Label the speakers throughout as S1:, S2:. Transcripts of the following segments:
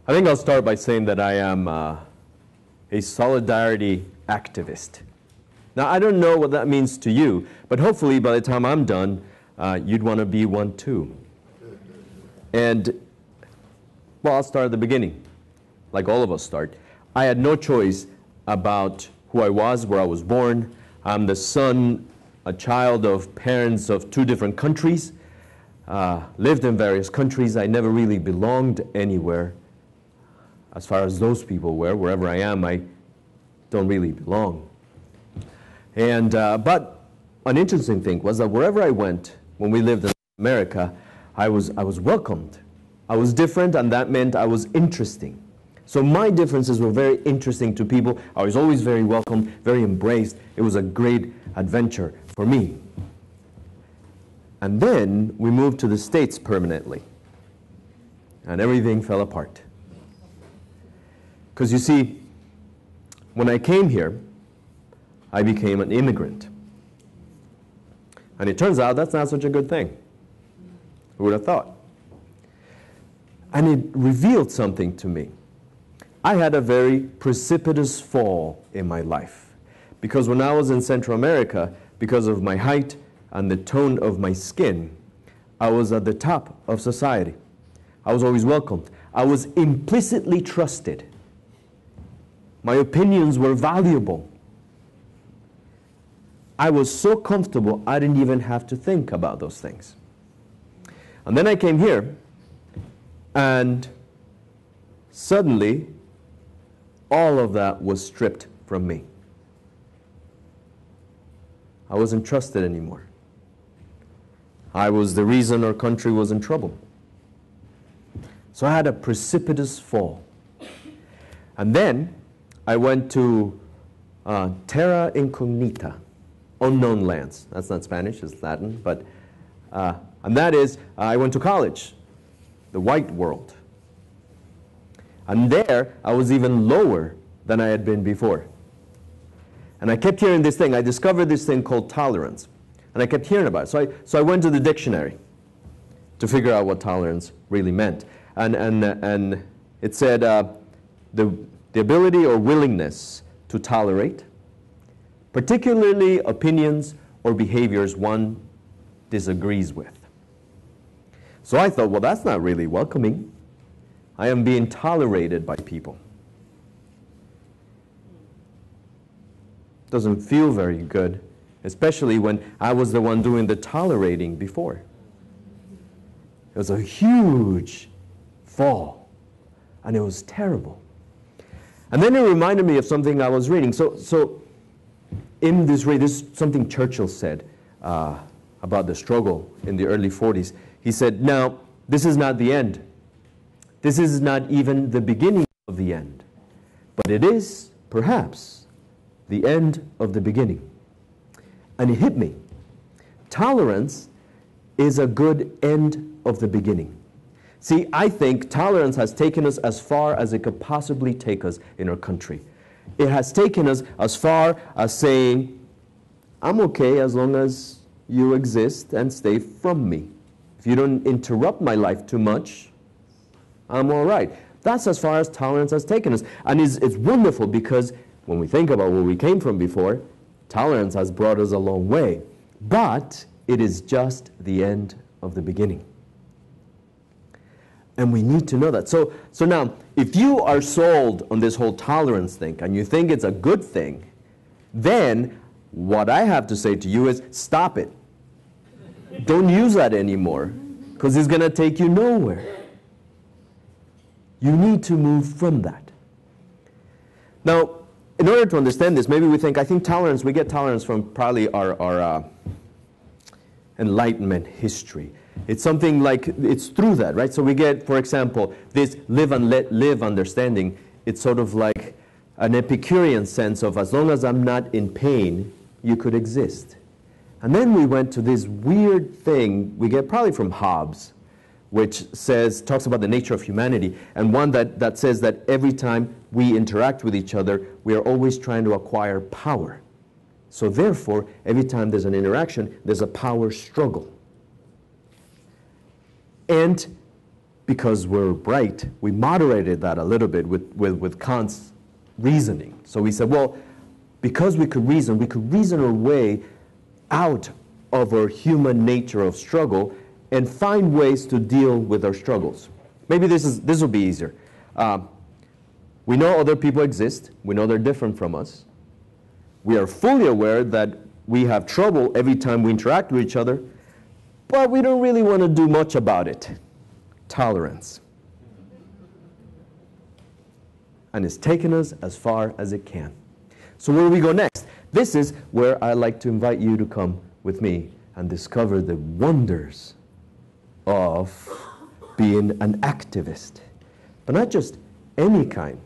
S1: I think I'll start by saying that I am a solidarity activist. Now, I don't know what that means to you, but hopefully by the time I'm done, you'd want to be one too. And, well, I'll start at the beginning, like all of us start. I had no choice about who I was, where I was born. I'm the son, a child of parents of two different countries, lived in various countries. I never really belonged anywhere. As far as those people were, wherever I am, I don't really belong. And but an interesting thing was that wherever I went, when we lived in America, I was welcomed. I was different, and that meant I was interesting. So my differences were very interesting to people. I was always very welcome, very embraced. It was a great adventure for me. And then we moved to the States permanently, and everything fell apart. Because you see, when I came here, I became an immigrant. And it turns out that's not such a good thing. Who would have thought? And it revealed something to me. I had a very precipitous fall in my life. Because when I was in Central America, because of my height and the tone of my skin, I was at the top of society. I was always welcomed. I was implicitly trusted. My opinions were valuable. I was so comfortable, I didn't even have to think about those things. And then I came here, and suddenly, all of that was stripped from me. I wasn't trusted anymore. I was the reason our country was in trouble. So I had a precipitous fall. And then I went to terra incognita, unknown lands. That's not Spanish, it's Latin. But, and that is, I went to college, the white world. And there, I was even lower than I had been before. And I kept hearing this thing. I discovered this thing called tolerance. And I kept hearing about it. So I went to the dictionary to figure out what tolerance really meant. And it said the ability or willingness to tolerate, particularly opinions or behaviors one disagrees with. So I thought, well, that's not really welcoming. I am being tolerated by people. Doesn't feel very good, especially when I was the one doing the tolerating before. It was a huge fall, and it was terrible. And then it reminded me of something I was reading. So in this read, this is something Churchill said about the struggle in the early 40s. He said, now, this is not the end. This is not even the beginning of the end. But it is, perhaps, the end of the beginning. And it hit me. Tolerance is a good end of the beginning. See, I think tolerance has taken us as far as it could possibly take us in our country. It has taken us as far as saying, I'm okay as long as you exist and stay from me. If you don't interrupt my life too much, I'm all right. That's as far as tolerance has taken us. And it's wonderful because when we think about where we came from before, tolerance has brought us a long way. But it is just the end of the beginning. And we need to know that. So now, if you are sold on this whole tolerance thing and you think it's a good thing, then what I have to say to you is stop it. Don't use that anymore, because it's going to take you nowhere. You need to move from that. Now, in order to understand this, maybe we think, I think tolerance, we get tolerance from probably our Enlightenment history. It's something like, it's through that, right? So we get, for example, this live and let live understanding. It's sort of like an Epicurean sense of as long as I'm not in pain, you could exist. And then we went to this weird thing we get probably from Hobbes, which talks about the nature of humanity, and one that says that every time we interact with each other, we are always trying to acquire power. So therefore, every time there's an interaction, there's a power struggle. And because we're bright, we moderated that a little bit with Kant's reasoning. So we said, well, because we could reason our way out of our human nature of struggle and find ways to deal with our struggles. Maybe this will be easier. We know other people exist. We know they're different from us. We are fully aware that we have trouble every time we interact with each other, but we don't really want to do much about it. Tolerance. And it's taken us as far as it can. So where do we go next? This is where I like to invite you to come with me and discover the wonders of being an activist. But not just any kind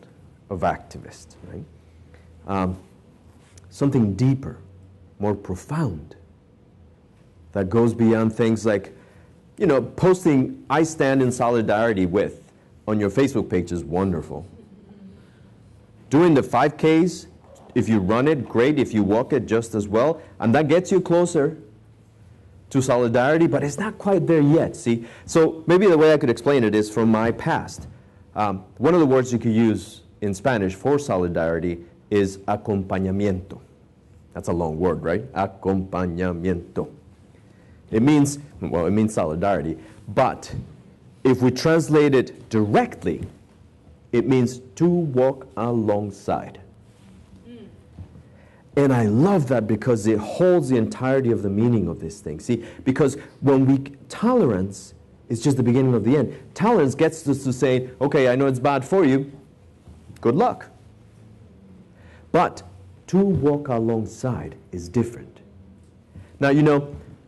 S1: of activist, right? Something deeper, more profound, that goes beyond things like, posting "I stand in solidarity with" on your Facebook page is wonderful. Doing the 5Ks, if you run it, great. If you walk it, just as well. And that gets you closer to solidarity, but it's not quite there yet, see? So maybe the way I could explain it is from my past. One of the words you could use in Spanish for solidarity is acompañamiento. That's a long word, right? Acompañamiento. It means solidarity, but if we translate it directly, it means to walk alongside. And I love that because it holds the entirety of the meaning of this thing. See, because tolerance is just the beginning of the end. Tolerance gets us to say, okay, I know it's bad for you. Good luck. But to walk alongside is different. Now,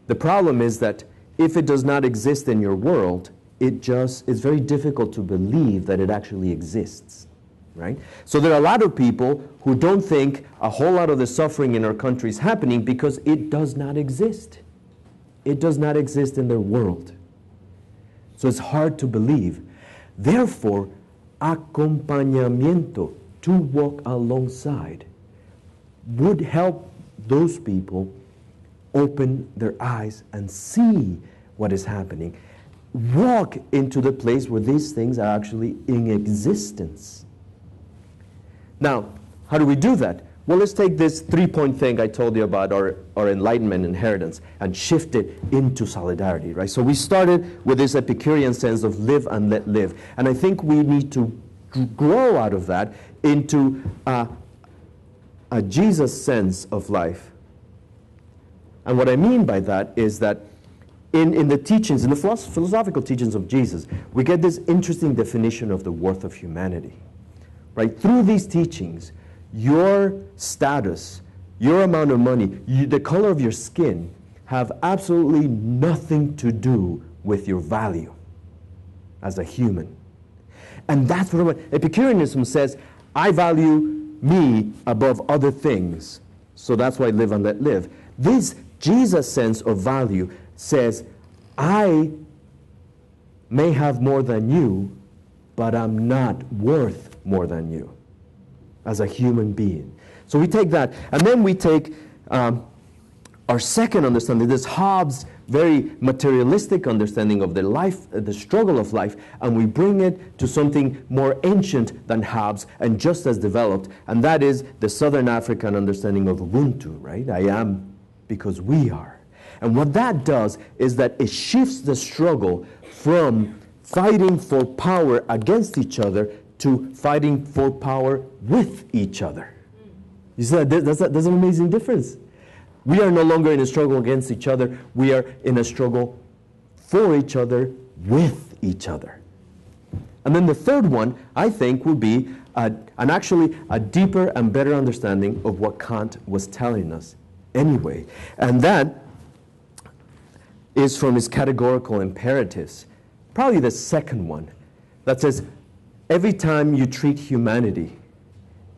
S1: the problem is that if it does not exist in your world, it's very difficult to believe that it actually exists, right? So there are a lot of people who don't think a whole lot of the suffering in our country is happening because it does not exist. It does not exist in their world. So it's hard to believe. Therefore, acompañamiento, to walk alongside, would help those people open their eyes and see what is happening. Walk into the place where these things are actually in existence. Now, how do we do that? Well, let's take this 3-point thing I told you about our enlightenment inheritance and shift it into solidarity, right? So we started with this Epicurean sense of live and let live. And I think we need to grow out of that into a Jesus sense of life. And what I mean by that is that in the teachings, in the philosophical teachings of Jesus, we get this interesting definition of the worth of humanity. Right? Through these teachings, your status, your amount of money, the color of your skin have absolutely nothing to do with your value as a human. And that's what Epicureanism says, I value me above other things, so that's why I live and let live. This Jesus sense of value says, I may have more than you, but I'm not worth more than you as a human being. So we take that, and then we take our second understanding, this Hobbes' very materialistic understanding of the life, the struggle of life, and we bring it to something more ancient than Hobbes and just as developed, and that is the Southern African understanding of Ubuntu, right? I am because we are. And what that does is that it shifts the struggle from fighting for power against each other to fighting for power with each other. You see, that's an amazing difference. We are no longer in a struggle against each other. We are in a struggle for each other, with each other. And then the third one, I think, will be actually a deeper and better understanding of what Kant was telling us anyway. And that is from his categorical imperatives. Probably the second one that says, every time you treat humanity,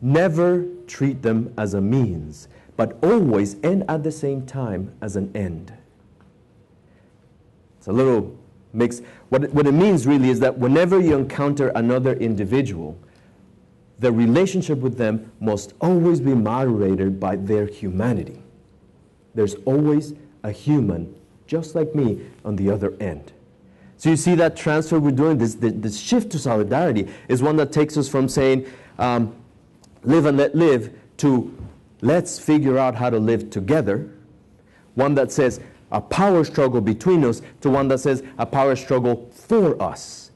S1: never treat them as a means, but always and at the same time as an end. It's a little mixed. What it means really is that whenever you encounter another individual, the relationship with them must always be moderated by their humanity. There's always a human, just like me, on the other end. So you see that transfer we're doing, this shift to solidarity is one that takes us from saying, live and let live, to let's figure out how to live together. One that says a power struggle between us, to one that says a power struggle for us.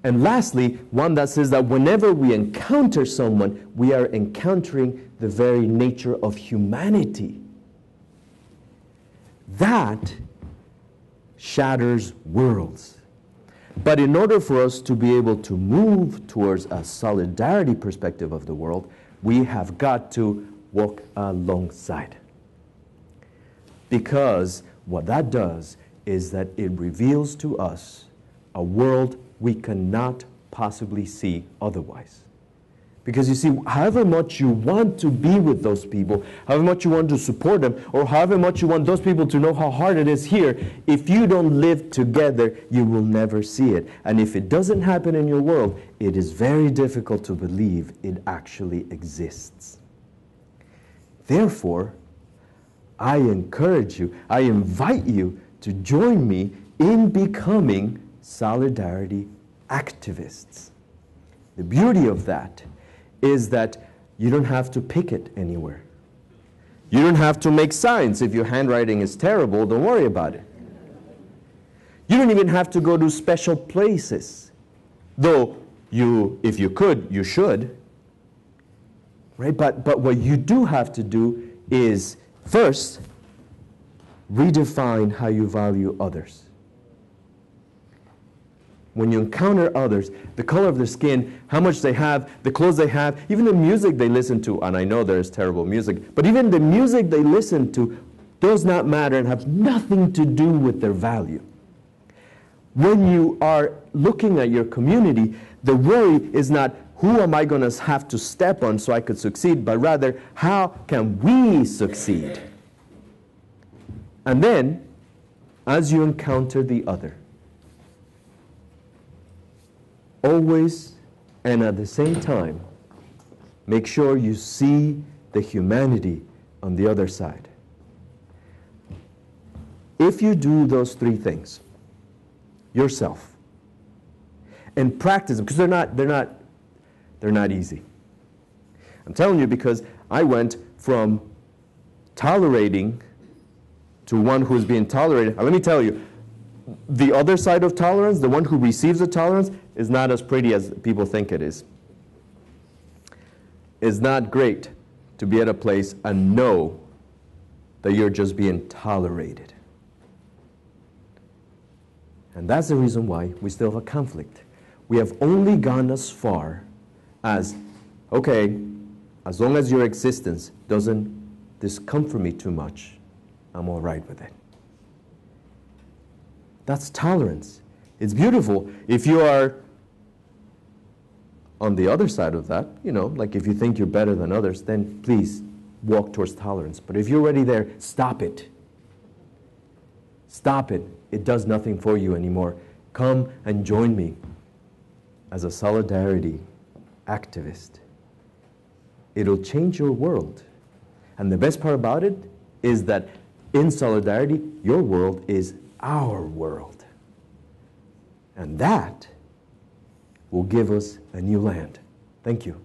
S1: And lastly, one that says that whenever we encounter someone, we are encountering the very nature of humanity. That shatters worlds. But in order for us to be able to move towards a solidarity perspective of the world, we have got to walk alongside. Because what that does is that it reveals to us a world we cannot possibly see otherwise. Because you see, however much you want to be with those people, however much you want to support them, or however much you want those people to know how hard it is here, if you don't live together, you will never see it. And if it doesn't happen in your world, it is very difficult to believe it actually exists. Therefore, I encourage you, I invite you to join me in becoming solidarity activists. The beauty of that is that you don't have to picket anywhere. You don't have to make signs. If your handwriting is terrible, don't worry about it. You don't even have to go to special places. Though, if you could, you should. Right? But what you do have to do is, first, redefine how you value others. When you encounter others, the color of their skin, how much they have, the clothes they have, even the music they listen to, and I know there's terrible music, but even the music they listen to does not matter and have nothing to do with their value. When you are looking at your community, the worry is not, who am I going to have to step on so I could succeed, but rather, how can we succeed? And then, as you encounter the other, always and at the same time, make sure you see the humanity on the other side. If you do those three things yourself and practice them, because they're not easy. I'm telling you, because I went from tolerating to one who is being tolerated. Now, let me tell you, the other side of tolerance, the one who receives the tolerance, is not as pretty as people think it is. It's not great to be at a place and know that you're just being tolerated. And that's the reason why we still have a conflict. We have only gone as far as, okay, as long as your existence doesn't discomfort me too much, I'm all right with it. That's tolerance. It's beautiful. If you are on the other side of that, like if you think you're better than others, then please walk towards tolerance. But if you're already there, stop it. Stop it. It does nothing for you anymore. Come and join me as a solidarity activist. It'll change your world. And the best part about it is that in solidarity, your world is our world. And that will give us a new land. Thank you.